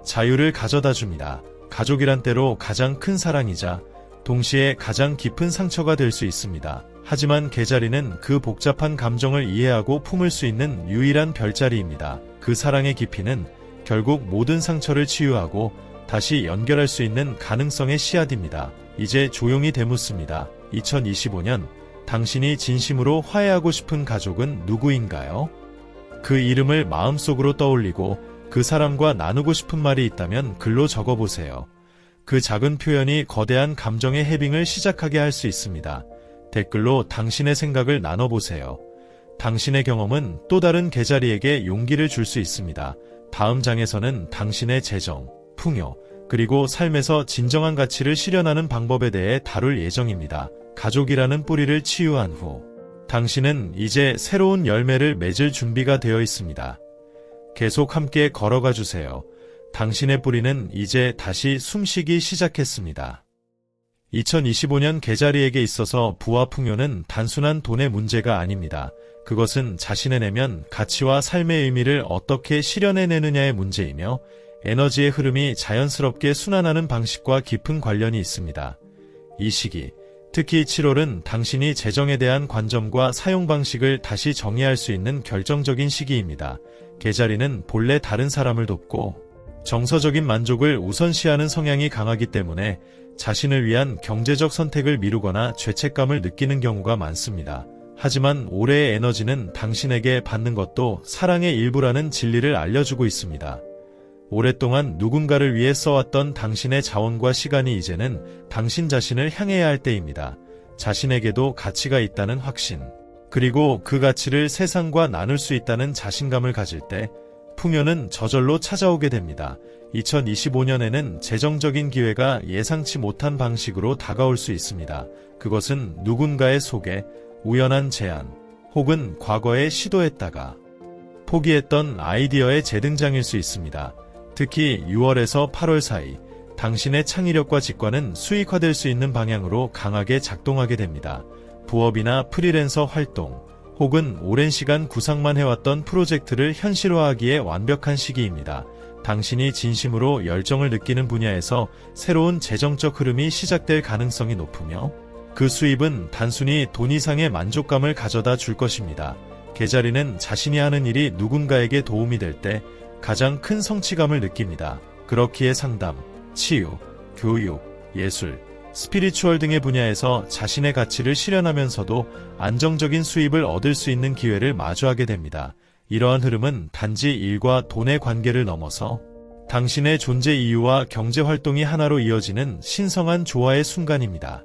자유를 가져다 줍니다. 가족이란 때로 가장 큰 사랑이자 동시에 가장 깊은 상처가 될 수 있습니다. 하지만 개자리는 그 복잡한 감정을 이해하고 품을 수 있는 유일한 별자리입니다. 그 사랑의 깊이는 결국 모든 상처를 치유하고 다시 연결할 수 있는 가능성의 씨앗입니다. 이제 조용히 되묻습니다. 2025년 당신이 진심으로 화해하고 싶은 가족은 누구인가요? 그 이름을 마음속으로 떠올리고 그 사람과 나누고 싶은 말이 있다면 글로 적어보세요. 그 작은 표현이 거대한 감정의 해빙을 시작하게 할 수 있습니다. 댓글로 당신의 생각을 나눠보세요. 당신의 경험은 또 다른 개자리에게 용기를 줄 수 있습니다. 다음 장에서는 당신의 재정, 풍요, 그리고 삶에서 진정한 가치를 실현하는 방법에 대해 다룰 예정입니다. 가족이라는 뿌리를 치유한 후 당신은 이제 새로운 열매를 맺을 준비가 되어 있습니다. 계속 함께 걸어가 주세요. 당신의 뿌리는 이제 다시 숨쉬기 시작했습니다. 2025년 개자리에게 있어서 부와 풍요는 단순한 돈의 문제가 아닙니다. 그것은 자신의 내면, 가치와 삶의 의미를 어떻게 실현해내느냐의 문제이며 에너지의 흐름이 자연스럽게 순환하는 방식과 깊은 관련이 있습니다. 이 시기, 특히 7월은 당신이 재정에 대한 관점과 사용 방식을 다시 정의할 수 있는 결정적인 시기입니다. 개자리는 본래 다른 사람을 돕고 정서적인 만족을 우선시하는 성향이 강하기 때문에 자신을 위한 경제적 선택을 미루거나 죄책감을 느끼는 경우가 많습니다. 하지만 올해의 에너지는 당신에게 받는 것도 사랑의 일부라는 진리를 알려주고 있습니다. 오랫동안 누군가를 위해 써왔던 당신의 자원과 시간이 이제는 당신 자신을 향해야 할 때입니다. 자신에게도 가치가 있다는 확신, 그리고 그 가치를 세상과 나눌 수 있다는 자신감을 가질 때 풍요는 저절로 찾아오게 됩니다. 2025년에는 재정적인 기회가 예상치 못한 방식으로 다가올 수 있습니다. 그것은 누군가의 소개, 우연한 제안, 혹은 과거에 시도했다가 포기했던 아이디어의 재등장일 수 있습니다. 특히 6월에서 8월 사이 당신의 창의력과 직관은 수익화될 수 있는 방향으로 강하게 작동하게 됩니다. 부업이나 프리랜서 활동, 혹은 오랜 시간 구상만 해왔던 프로젝트를 현실화하기에 완벽한 시기입니다. 당신이 진심으로 열정을 느끼는 분야에서 새로운 재정적 흐름이 시작될 가능성이 높으며 그 수입은 단순히 돈 이상의 만족감을 가져다 줄 것입니다. 계자리는 자신이 하는 일이 누군가에게 도움이 될 때 가장 큰 성취감을 느낍니다. 그렇기에 상담, 치유, 교육, 예술, 스피리추얼 등의 분야에서 자신의 가치를 실현하면서도 안정적인 수입을 얻을 수 있는 기회를 마주하게 됩니다. 이러한 흐름은 단지 일과 돈의 관계를 넘어서 당신의 존재 이유와 경제 활동이 하나로 이어지는 신성한 조화의 순간입니다.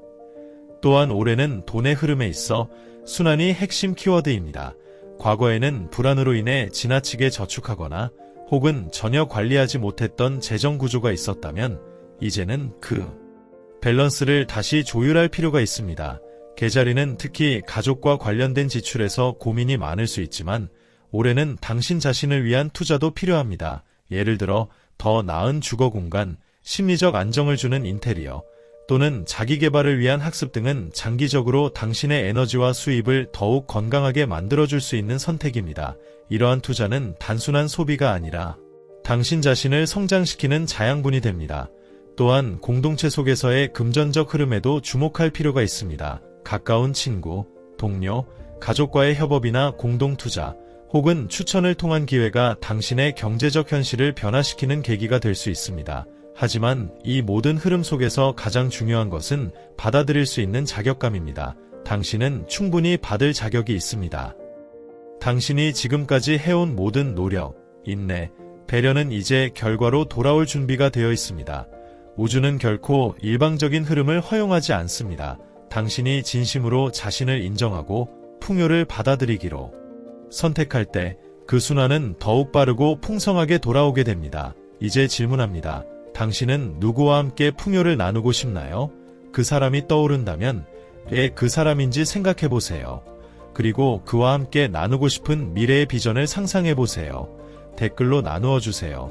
또한 올해는 돈의 흐름에 있어 순환이 핵심 키워드입니다. 과거에는 불안으로 인해 지나치게 저축하거나 혹은 전혀 관리하지 못했던 재정 구조가 있었다면 이제는 그 밸런스를 다시 조율할 필요가 있습니다. 계자리는 특히 가족과 관련된 지출에서 고민이 많을 수 있지만 올해는 당신 자신을 위한 투자도 필요합니다. 예를 들어 더 나은 주거 공간, 심리적 안정을 주는 인테리어, 또는 자기 개발을 위한 학습 등은 장기적으로 당신의 에너지와 수입을 더욱 건강하게 만들어줄 수 있는 선택입니다. 이러한 투자는 단순한 소비가 아니라 당신 자신을 성장시키는 자양분이 됩니다. 또한 공동체 속에서의 금전적 흐름에도 주목할 필요가 있습니다. 가까운 친구, 동료, 가족과의 협업이나 공동투자, 혹은 추천을 통한 기회가 당신의 경제적 현실을 변화시키는 계기가 될 수 있습니다. 하지만 이 모든 흐름 속에서 가장 중요한 것은 받아들일 수 있는 자격감입니다. 당신은 충분히 받을 자격이 있습니다. 당신이 지금까지 해온 모든 노력, 인내, 배려는 이제 결과로 돌아올 준비가 되어 있습니다. 우주는 결코 일방적인 흐름을 허용하지 않습니다. 당신이 진심으로 자신을 인정하고 풍요를 받아들이기로 선택할 때 그 순환은 더욱 빠르고 풍성하게 돌아오게 됩니다. 이제 질문합니다. 당신은 누구와 함께 풍요를 나누고 싶나요? 그 사람이 떠오른다면 왜 그 사람인지 생각해보세요. 그리고 그와 함께 나누고 싶은 미래의 비전을 상상해보세요. 댓글로 나누어주세요.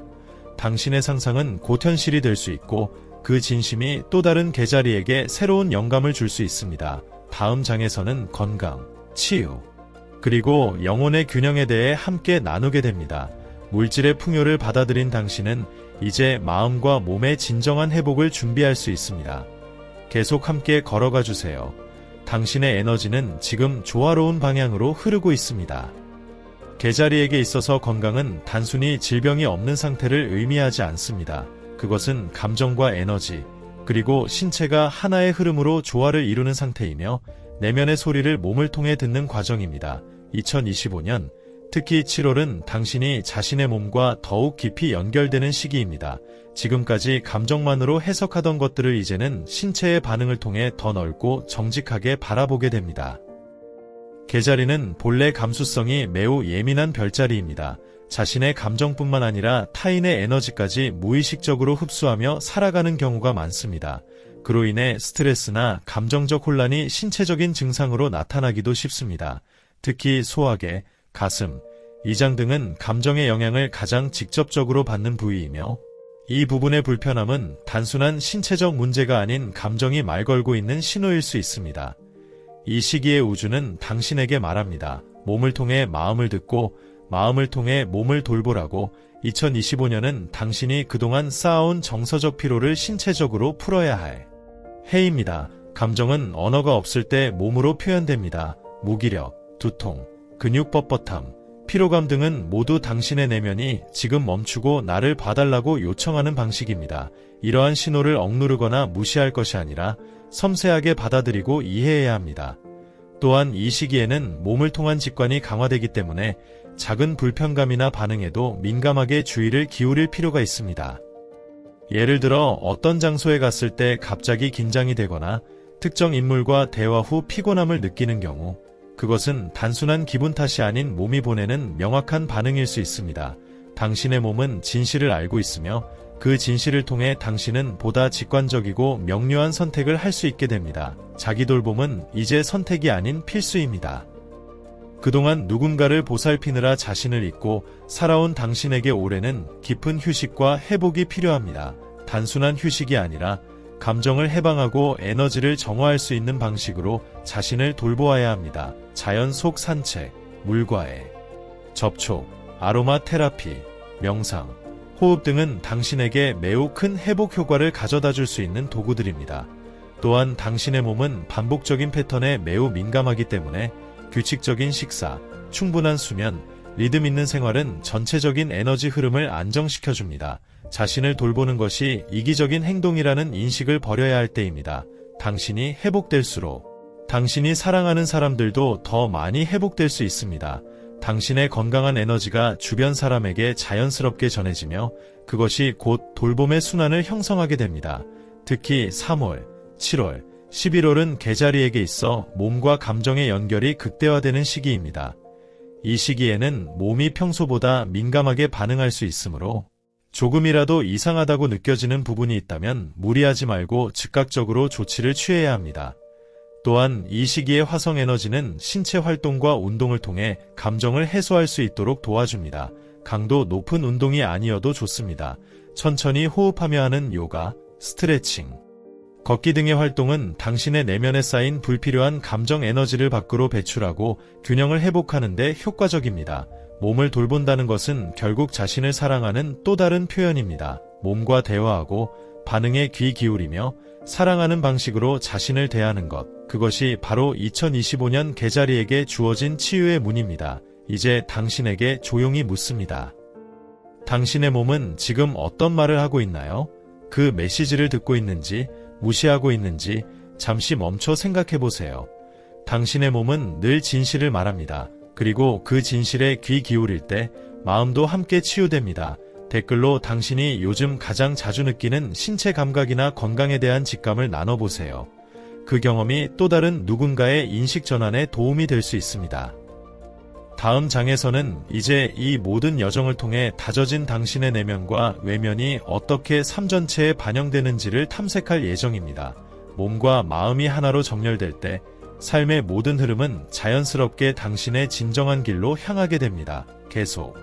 당신의 상상은 곧 현실이 될 수 있고 그 진심이 또 다른 계자리에게 새로운 영감을 줄 수 있습니다. 다음 장에서는 건강, 치유, 그리고 영혼의 균형에 대해 함께 나누게 됩니다. 물질의 풍요를 받아들인 당신은 이제 마음과 몸의 진정한 회복을 준비할 수 있습니다. 계속 함께 걸어가 주세요. 당신의 에너지는 지금 조화로운 방향으로 흐르고 있습니다. 계자리에게 있어서 건강은 단순히 질병이 없는 상태를 의미하지 않습니다. 그것은 감정과 에너지, 그리고 신체가 하나의 흐름으로 조화를 이루는 상태이며 내면의 소리를 몸을 통해 듣는 과정입니다. 2025년, 특히 7월은 당신이 자신의 몸과 더욱 깊이 연결되는 시기입니다. 지금까지 감정만으로 해석하던 것들을 이제는 신체의 반응을 통해 더 넓고 정직하게 바라보게 됩니다. 계자리는 본래 감수성이 매우 예민한 별자리입니다. 자신의 감정뿐만 아니라 타인의 에너지까지 무의식적으로 흡수하며 살아가는 경우가 많습니다. 그로 인해 스트레스나 감정적 혼란이 신체적인 증상으로 나타나기도 쉽습니다. 특히 소화계, 가슴, 이장 등은 감정의 영향을 가장 직접적으로 받는 부위이며 이 부분의 불편함은 단순한 신체적 문제가 아닌 감정이 말 걸고 있는 신호일 수 있습니다. 이 시기의 우주는 당신에게 말합니다. 몸을 통해 마음을 듣고 마음을 통해 몸을 돌보라고. 2025년은 당신이 그동안 쌓아온 정서적 피로를 신체적으로 풀어야 할 해입니다. 감정은 언어가 없을 때 몸으로 표현됩니다. 무기력, 두통, 근육 뻣뻣함, 피로감 등은 모두 당신의 내면이 지금 멈추고 나를 봐달라고 요청하는 방식입니다. 이러한 신호를 억누르거나 무시할 것이 아니라 섬세하게 받아들이고 이해해야 합니다. 또한 이 시기에는 몸을 통한 직관이 강화되기 때문에 작은 불편감이나 반응에도 민감하게 주의를 기울일 필요가 있습니다. 예를 들어 어떤 장소에 갔을 때 갑자기 긴장이 되거나 특정 인물과 대화 후 피곤함을 느끼는 경우, 그것은 단순한 기분 탓이 아닌 몸이 보내는 명확한 반응일 수 있습니다. 당신의 몸은 진실을 알고 있으며 그 진실을 통해 당신은 보다 직관적이고 명료한 선택을 할 수 있게 됩니다. 자기 돌봄은 이제 선택이 아닌 필수입니다. 그동안 누군가를 보살피느라 자신을 잊고 살아온 당신에게 올해는 깊은 휴식과 회복이 필요합니다. 단순한 휴식이 아니라 감정을 해방하고 에너지를 정화할 수 있는 방식으로 자신을 돌보아야 합니다. 자연 속 산책, 물과의 접촉, 아로마 테라피, 명상, 호흡 등은 당신에게 매우 큰 회복 효과를 가져다 줄 수 있는 도구들입니다. 또한 당신의 몸은 반복적인 패턴에 매우 민감하기 때문에 규칙적인 식사, 충분한 수면, 리듬 있는 생활은 전체적인 에너지 흐름을 안정시켜줍니다. 자신을 돌보는 것이 이기적인 행동이라는 인식을 버려야 할 때입니다. 당신이 회복될수록 당신이 사랑하는 사람들도 더 많이 회복될 수 있습니다. 당신의 건강한 에너지가 주변 사람에게 자연스럽게 전해지며 그것이 곧 돌봄의 순환을 형성하게 됩니다. 특히 3월, 7월, 11월은 개자리에게 있어 몸과 감정의 연결이 극대화되는 시기입니다. 이 시기에는 몸이 평소보다 민감하게 반응할 수 있으므로 조금이라도 이상하다고 느껴지는 부분이 있다면 무리하지 말고 즉각적으로 조치를 취해야 합니다. 또한 이 시기의 화성 에너지는 신체 활동과 운동을 통해 감정을 해소할 수 있도록 도와줍니다. 강도 높은 운동이 아니어도 좋습니다. 천천히 호흡하며 하는 요가, 스트레칭, 걷기 등의 활동은 당신의 내면에 쌓인 불필요한 감정 에너지를 밖으로 배출하고 균형을 회복하는 데 효과적입니다. 몸을 돌본다는 것은 결국 자신을 사랑하는 또 다른 표현입니다. 몸과 대화하고 반응에 귀 기울이며 사랑하는 방식으로 자신을 대하는 것. 그것이 바로 2025년 개자리에게 주어진 치유의 문입니다. 이제 당신에게 조용히 묻습니다. 당신의 몸은 지금 어떤 말을 하고 있나요? 그 메시지를 듣고 있는지, 무시하고 있는지 잠시 멈춰 생각해 보세요. 당신의 몸은 늘 진실을 말합니다. 그리고 그 진실에 귀 기울일 때 마음도 함께 치유됩니다. 댓글로 당신이 요즘 가장 자주 느끼는 신체 감각이나 건강에 대한 직감을 나눠보세요. 그 경험이 또 다른 누군가의 인식 전환에 도움이 될 수 있습니다. 다음 장에서는 이제 이 모든 여정을 통해 다져진 당신의 내면과 외면이 어떻게 삶 전체에 반영되는지를 탐색할 예정입니다. 몸과 마음이 하나로 정렬될 때 삶의 모든 흐름은 자연스럽게 당신의 진정한 길로 향하게 됩니다. 계속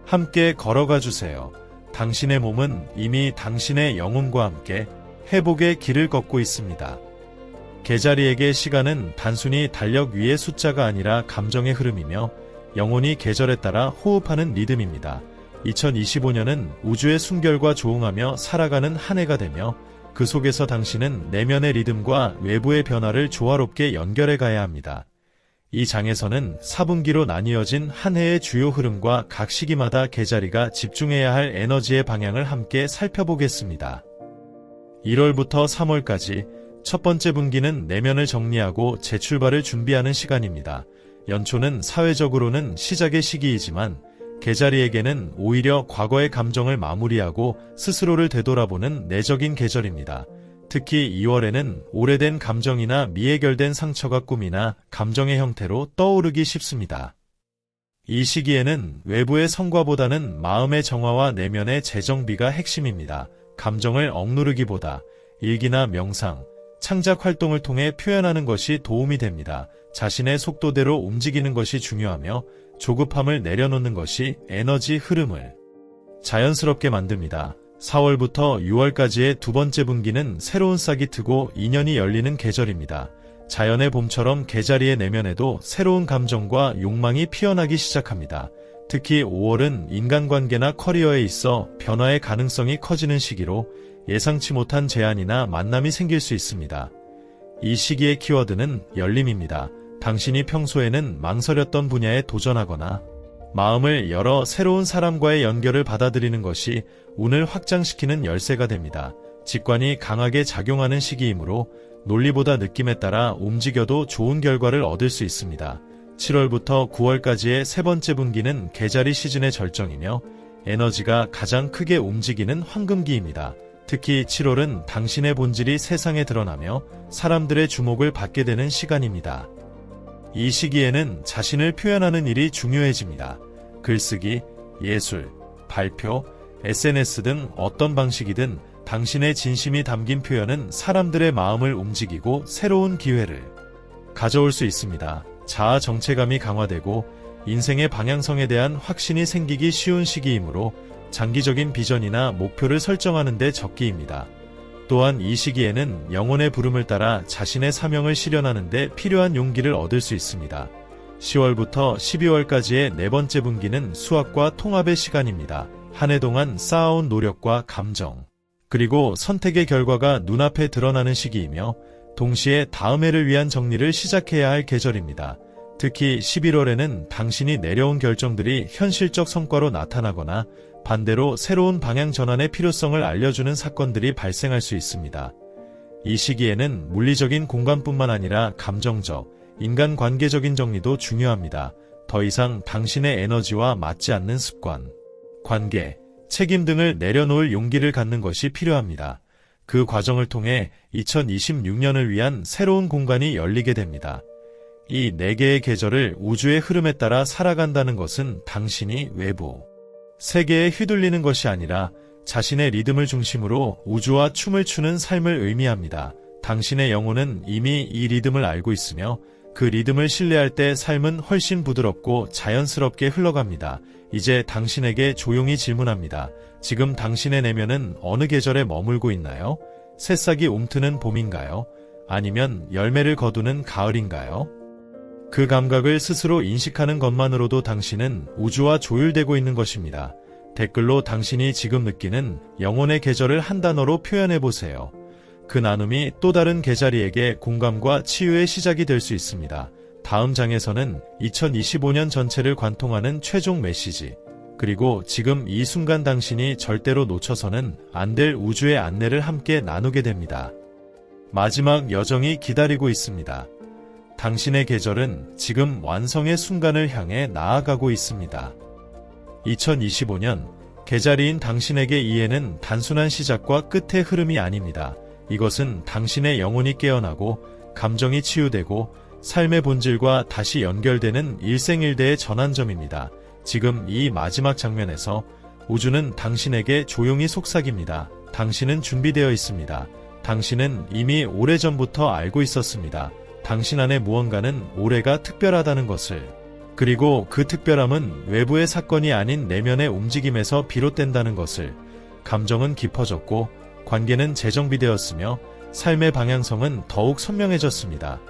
함께 걸어가 주세요. 당신의 몸은 이미 당신의 영혼과 함께 회복의 길을 걷고 있습니다. 개자리에게 시간은 단순히 달력 위의 숫자가 아니라 감정의 흐름이며 영혼이 계절에 따라 호흡하는 리듬입니다. 2025년은 우주의 순결과 조응하며 살아가는 한 해가 되며 그 속에서 당신은 내면의 리듬과 외부의 변화를 조화롭게 연결해 가야 합니다. 이 장에서는 4분기로 나뉘어진 한 해의 주요 흐름과 각 시기마다 개자리가 집중해야 할 에너지의 방향을 함께 살펴보겠습니다. 1월부터 3월까지 첫 번째 분기는 내면을 정리하고 재출발을 준비하는 시간입니다. 연초는 사회적으로는 시작의 시기이지만 개자리에게는 오히려 과거의 감정을 마무리하고 스스로를 되돌아보는 내적인 계절입니다. 특히 2월에는 오래된 감정이나 미해결된 상처가 꿈이나 감정의 형태로 떠오르기 쉽습니다. 이 시기에는 외부의 성과보다는 마음의 정화와 내면의 재정비가 핵심입니다. 감정을 억누르기보다 일기나 명상, 창작 활동을 통해 표현하는 것이 도움이 됩니다. 자신의 속도대로 움직이는 것이 중요하며 조급함을 내려놓는 것이 에너지 흐름을 자연스럽게 만듭니다. 4월부터 6월까지의 두 번째 분기는 새로운 싹이 트고 인연이 열리는 계절입니다. 자연의 봄처럼 개자리의 내면에도 새로운 감정과 욕망이 피어나기 시작합니다. 특히 5월은 인간관계나 커리어에 있어 변화의 가능성이 커지는 시기로 예상치 못한 제안이나 만남이 생길 수 있습니다. 이 시기의 키워드는 열림입니다. 당신이 평소에는 망설였던 분야에 도전하거나 마음을 열어 새로운 사람과의 연결을 받아들이는 것이 운을 확장시키는 열쇠가 됩니다. 직관이 강하게 작용하는 시기이므로 논리보다 느낌에 따라 움직여도 좋은 결과를 얻을 수 있습니다. 7월부터 9월까지의 세 번째 분기는 개자리 시즌의 절정이며 에너지가 가장 크게 움직이는 황금기입니다. 특히 7월은 당신의 본질이 세상에 드러나며 사람들의 주목을 받게 되는 시간입니다. 이 시기에는 자신을 표현하는 일이 중요해집니다. 글쓰기, 예술, 발표, SNS 등 어떤 방식이든 당신의 진심이 담긴 표현은 사람들의 마음을 움직이고 새로운 기회를 가져올 수 있습니다. 자아 정체감이 강화되고 인생의 방향성에 대한 확신이 생기기 쉬운 시기이므로 장기적인 비전이나 목표를 설정하는 데 적기입니다. 또한 이 시기에는 영혼의 부름을 따라 자신의 사명을 실현하는 데 필요한 용기를 얻을 수 있습니다. 10월부터 12월까지의 네 번째 분기는 수학과 통합의 시간입니다. 한 해 동안 쌓아온 노력과 감정, 그리고 선택의 결과가 눈앞에 드러나는 시기이며 동시에 다음 해를 위한 정리를 시작해야 할 계절입니다. 특히 11월에는 당신이 내려온 결정들이 현실적 성과로 나타나거나 반대로 새로운 방향 전환의 필요성을 알려주는 사건들이 발생할 수 있습니다. 이 시기에는 물리적인 공간뿐만 아니라 감정적, 인간관계적인 정리도 중요합니다. 더 이상 당신의 에너지와 맞지 않는 습관, 관계, 책임 등을 내려놓을 용기를 갖는 것이 필요합니다. 그 과정을 통해 2026년을 위한 새로운 공간이 열리게 됩니다. 이 4개의 계절을 우주의 흐름에 따라 살아간다는 것은 당신이 외부, 세계에 휘둘리는 것이 아니라 자신의 리듬을 중심으로 우주와 춤을 추는 삶을 의미합니다. 당신의 영혼은 이미 이 리듬을 알고 있으며 그 리듬을 신뢰할 때 삶은 훨씬 부드럽고 자연스럽게 흘러갑니다. 이제 당신에게 조용히 질문합니다. 지금 당신의 내면은 어느 계절에 머물고 있나요? 새싹이 움트는 봄인가요? 아니면 열매를 거두는 가을인가요? 그 감각을 스스로 인식하는 것만으로도 당신은 우주와 조율되고 있는 것입니다. 댓글로 당신이 지금 느끼는 영혼의 계절을 한 단어로 표현해보세요. 그 나눔이 또 다른 계자리에게 공감과 치유의 시작이 될 수 있습니다. 다음 장에서는 2025년 전체를 관통하는 최종 메시지, 그리고 지금 이 순간 당신이 절대로 놓쳐서는 안 될 우주의 안내를 함께 나누게 됩니다. 마지막 여정이 기다리고 있습니다. 당신의 계절은 지금 완성의 순간을 향해 나아가고 있습니다. 2025년, 계자리인 당신에게 이해는 단순한 시작과 끝의 흐름이 아닙니다. 이것은 당신의 영혼이 깨어나고 감정이 치유되고 삶의 본질과 다시 연결되는 일생일대의 전환점입니다. 지금 이 마지막 장면에서 우주는 당신에게 조용히 속삭입니다. 당신은 준비되어 있습니다. 당신은 이미 오래전부터 알고 있었습니다. 당신 안에 무언가는 올해가 특별하다는 것을, 그리고 그 특별함은 외부의 사건이 아닌 내면의 움직임에서 비롯된다는 것을. 감정은 깊어졌고 관계는 재정비되었으며 삶의 방향성은 더욱 선명해졌습니다.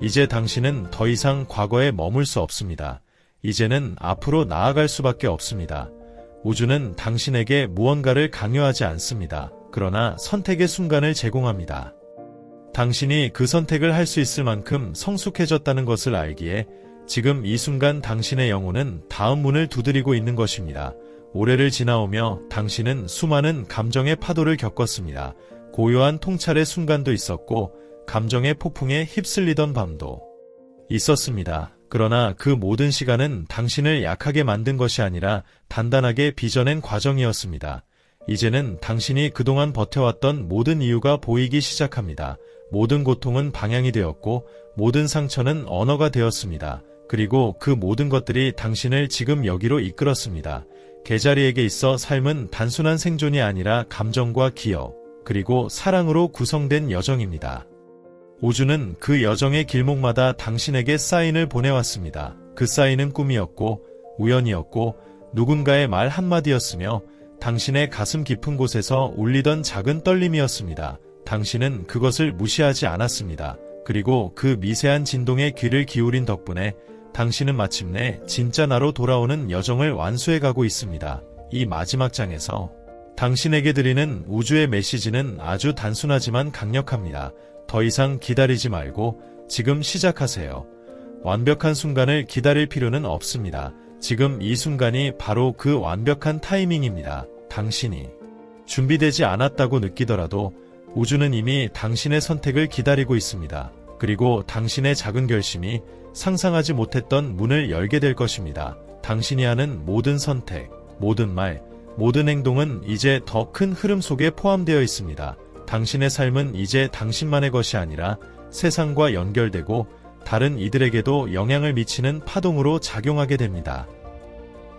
이제 당신은 더 이상 과거에 머물 수 없습니다. 이제는 앞으로 나아갈 수밖에 없습니다. 우주는 당신에게 무언가를 강요하지 않습니다. 그러나 선택의 순간을 제공합니다. 당신이 그 선택을 할 수 있을 만큼 성숙해졌다는 것을 알기에 지금 이 순간 당신의 영혼은 다음 문을 두드리고 있는 것입니다. 올해를 지나오며 당신은 수많은 감정의 파도를 겪었습니다. 고요한 통찰의 순간도 있었고 감정의 폭풍에 휩쓸리던 밤도 있었습니다. 그러나 그 모든 시간은 당신을 약하게 만든 것이 아니라 단단하게 빚어낸 과정이었습니다. 이제는 당신이 그동안 버텨왔던 모든 이유가 보이기 시작합니다. 모든 고통은 방향이 되었고 모든 상처는 언어가 되었습니다. 그리고 그 모든 것들이 당신을 지금 여기로 이끌었습니다. 계자리에게 있어 삶은 단순한 생존이 아니라 감정과 기억, 그리고 사랑으로 구성된 여정입니다. 우주는 그 여정의 길목마다 당신에게 사인을 보내왔습니다. 그 사인은 꿈이었고 우연이었고 누군가의 말 한마디였으며 당신의 가슴 깊은 곳에서 울리던 작은 떨림이었습니다. 당신은 그것을 무시하지 않았습니다. 그리고 그 미세한 진동에 귀를 기울인 덕분에 당신은 마침내 진짜 나로 돌아오는 여정을 완수해가고 있습니다. 이 마지막 장에서 당신에게 드리는 우주의 메시지는 아주 단순하지만 강력합니다. 더 이상 기다리지 말고 지금 시작하세요. 완벽한 순간을 기다릴 필요는 없습니다. 지금 이 순간이 바로 그 완벽한 타이밍입니다. 당신이 준비되지 않았다고 느끼더라도 우주는 이미 당신의 선택을 기다리고 있습니다. 그리고 당신의 작은 결심이 상상하지 못했던 문을 열게 될 것입니다. 당신이 하는 모든 선택, 모든 말, 모든 행동은 이제 더 큰 흐름 속에 포함되어 있습니다. 당신의 삶은 이제 당신만의 것이 아니라 세상과 연결되고 다른 이들에게도 영향을 미치는 파동으로 작용하게 됩니다.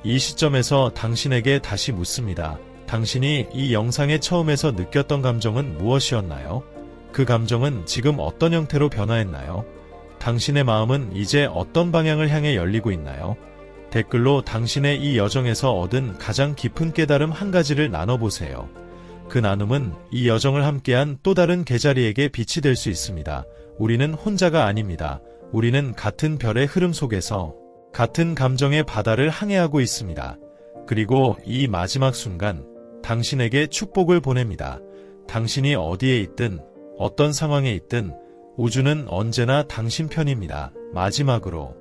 이 시점에서 당신에게 다시 묻습니다. 당신이 이 영상의 처음에서 느꼈던 감정은 무엇이었나요? 그 감정은 지금 어떤 형태로 변화했나요? 당신의 마음은 이제 어떤 방향을 향해 열리고 있나요? 댓글로 당신의 이 여정에서 얻은 가장 깊은 깨달음 한 가지를 나눠보세요. 그 나눔은 이 여정을 함께한 또 다른 개자리에게 빛이 될 수 있습니다. 우리는 혼자가 아닙니다. 우리는 같은 별의 흐름 속에서 같은 감정의 바다를 항해하고 있습니다. 그리고 이 마지막 순간, 당신에게 축복을 보냅니다. 당신이 어디에 있든, 어떤 상황에 있든, 우주는 언제나 당신 편입니다. 마지막으로,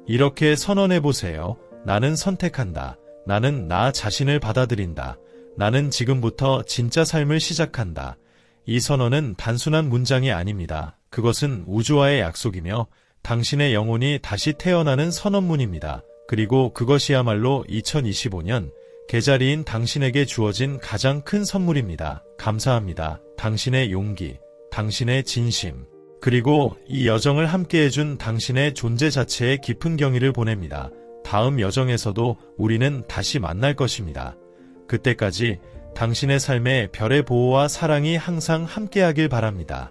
이렇게 선언해보세요. 나는 선택한다. 나는 나 자신을 받아들인다. 나는 지금부터 진짜 삶을 시작한다. 이 선언은 단순한 문장이 아닙니다. 그것은 우주와의 약속이며 당신의 영혼이 다시 태어나는 선언문입니다. 그리고 그것이야말로 2025년 개자리인 당신에게 주어진 가장 큰 선물입니다. 감사합니다. 당신의 용기, 당신의 진심, 그리고 이 여정을 함께해준 당신의 존재 자체에 깊은 경의를 보냅니다. 다음 여정에서도 우리는 다시 만날 것입니다. 그때까지 당신의 삶에 별의 보호와 사랑이 항상 함께하길 바랍니다.